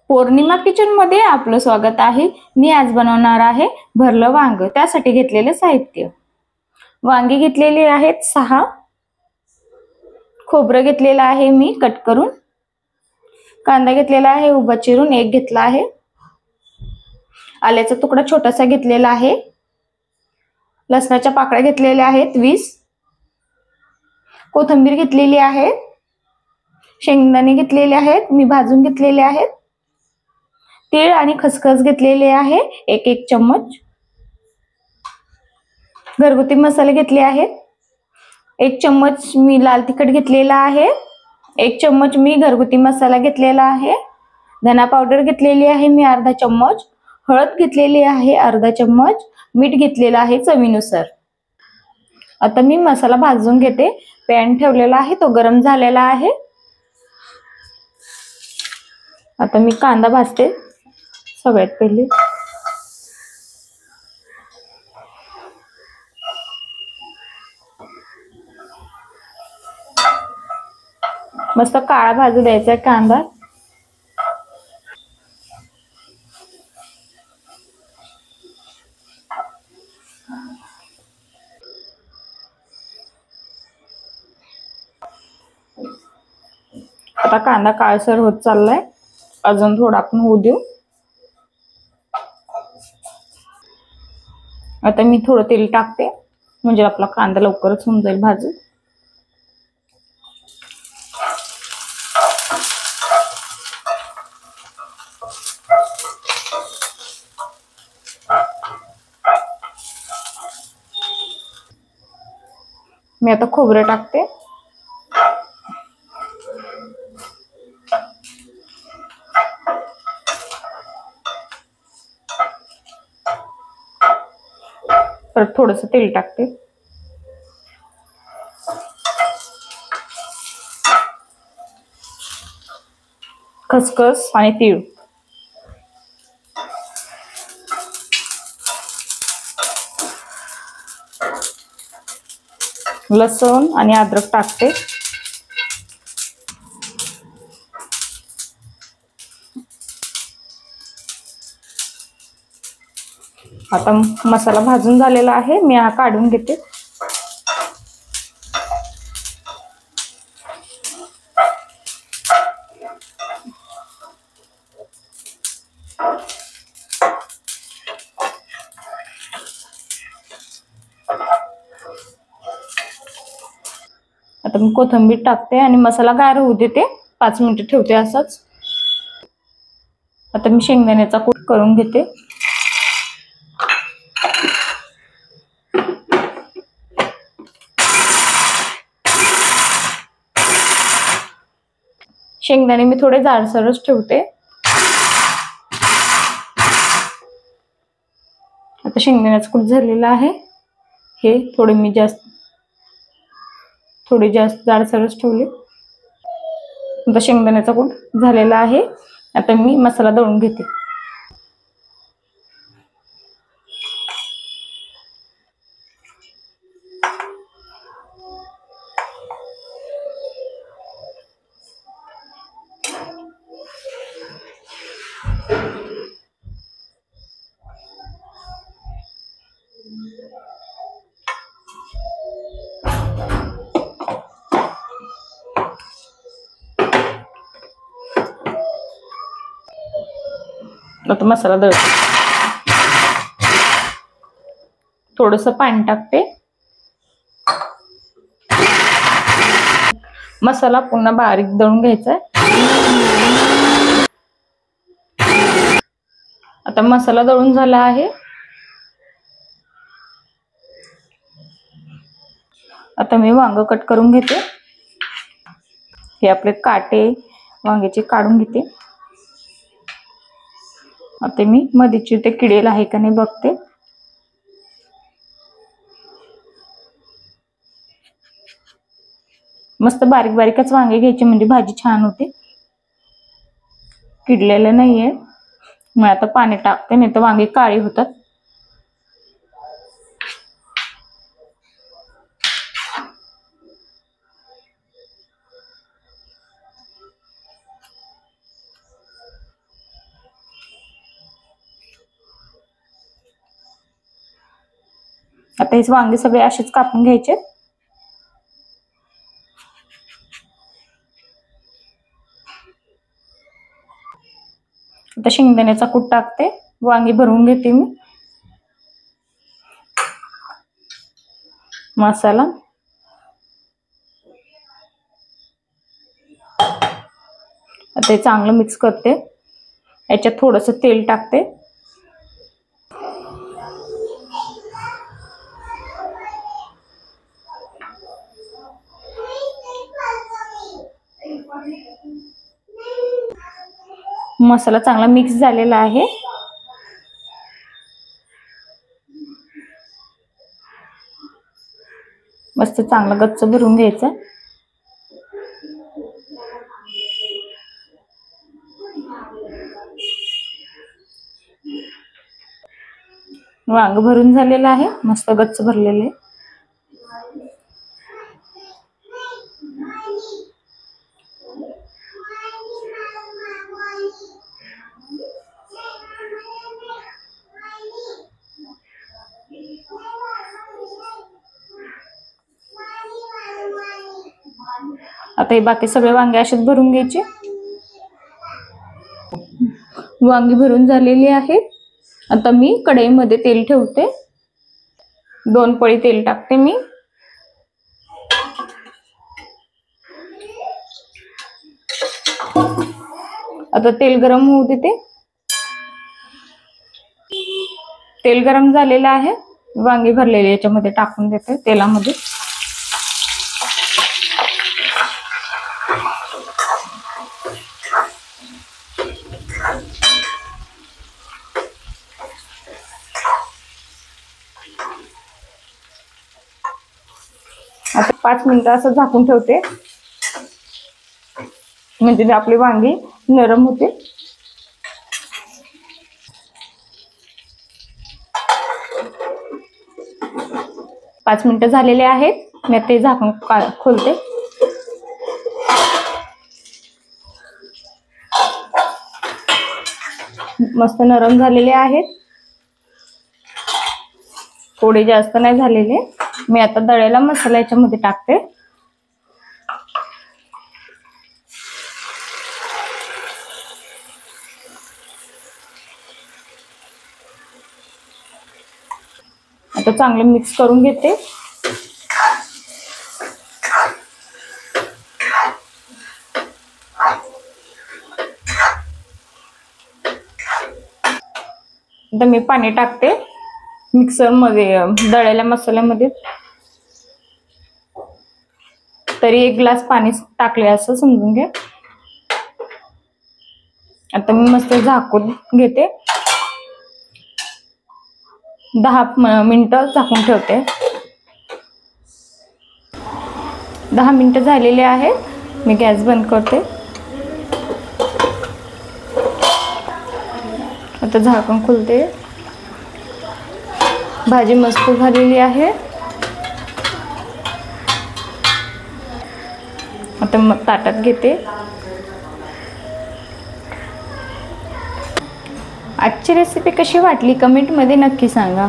पौर्णिमा kitchen मध्ये आपलं स्वागत आहे। मी आज बनवणार आहे भरलं वांग। त्यासाठी घेतलेले साहित्य: वांगी घेतलेली आहेत 6, खोबरं घेतलेलं आहे मी कट करून, कांदा घेतलेला आहे उभा चिरून 1 घेतला आहे, आल्याचा तुकडा छोटासा घेतलेला आहे, लसणाच्या पाकळ्या घेतलेल्या आहेत 20, कोथिंबीर घेतलेली आहे, शेंगदाणे घेतलेले आहेत मी भाजून घेतलेले आहेत, तीळ आणि खसखस घेतलेले आहे 1 चम्मच, घरगुती मसाले घेतले आहेत, 1 चम्मच मी लाल तिखट घेतलेला आहे, 1 चम्मच मी घरगुती मसाला घेतलेला आहे, धना पावडर घेतलेली आहे मी अर्धा चम्मच, हळद घेतलेली आहे अर्धा चम्मच, मीठ घेतलेला आहे चवीनुसार। आता मी मसाला भाजून घेते। पॅन ठेवलेला आहे तो गरम झालेला आहे। आता मी कांदा भाजते। सगळ्यात पहिले मस्त काळा भाजू द्यायचा कांदा। आता कांदा काळसर होत चाललाय, अजून थोडा आपण होऊ देऊ। आता मी थोडं तेल टाकते म्हणजे आपला कांदा लवकरच होऊन जाईल भाजून। मी आता खोबरं टाकते। परत थोडंसं तेल टाकते। खसखस आणि तीळ, लसूण आणि अद्रक टाकते। आता मसाला भाजून झालेला आहे, मी हा काढून घेते। आता मी कोथिंबीर टाकते आणि मसाला गार होऊ देते, 5 मिनिटं ठेवते असंच। आता मी शेंगदाण्याचा कूट करून घेते। शेंगदाणे मी थोडे जाडसरच ठेवते। आता शेंगदाण्याचा कूट झालेला आहे, हे थोडे जास्त जाडसरच ठेवले। आता शेंगदाण्याचा कूट झालेला आहे। आता मी मसाला दळून घेते। आता मसाला दळते, थोडंसं पाणी टाकते। मसाला पुन्हा बारीक दळून घ्यायचा आहे। आता मसाला दळून झाला आहे। आता मी वांग कट करून घेते। हे आपले काटे वांग्याचे काढून घेते। आता मी मधीचे ते किडेल आहे का नाही बघते। मस्त बारीक बारीकच वांगे घ्यायचे म्हणजे भाजी छान होते, किडलेलं नाहीये। मग आता पाणी टाकते, नाही तर वांगे काळी होतात। आता हे वांगे सगळे असेच कापून घ्यायचे. आता शेंगदाण्याचा कूट टाकते. वांगी भरून घेते मी. मसाला, आता हे चांगलं मिक्स करते. याच्यात थोडंसं तेल टाकते. मसाला चांगला मिक्स झालेला आहे. मस्त चांगलं गच्च भरून घ्यायचं. वांग भरून झालेलं आहे. मस्त गच्च भरलेले आहे. आता हे बाकी सगळे वांगे असेच भरून घ्यायचे. वांगी भरून झालेली आहे. आता मी कढईमध्ये तेल ठेवते. 2 पळी तेल टाकते मी. आता तेल गरम होऊ देते. तेल गरम झालेलं आहे. वांगी भरलेली याच्यामध्ये टाकून देते तेलामध्ये. आता 5 मिनिटं असं झाकून ठेवते, म्हणजे आपली वांगी नरम होते. पाच मिनिटं झालेले आहेत. मी ते झाकण खोलते. मस्त नरम झालेले आहेत. थोडे जास्त नाही झालेले. मी आता दळलेला मसाला याच्यामध्ये टाकते. आता चांगलं मिक्स करून घेते. आता मी पाणी टाकते मिक्सर मध्ये दळलेल्या मसाल्यामध्ये. तरी 1 ग्लास पाणी टाकले असं समजून घ्या. आता मी मस्त झाकून घेते. 10 मिनिटं झाकून ठेवते. 10 मिनिटं झालेले आहेत. मी गॅस बंद करते. आता झाकण खोलते. भाजी मस्त झालेली आहे. आता मग ताटात घेते. आजची रेसिपी कशी वाटली कमेंट मध्ये नक्की सांगा.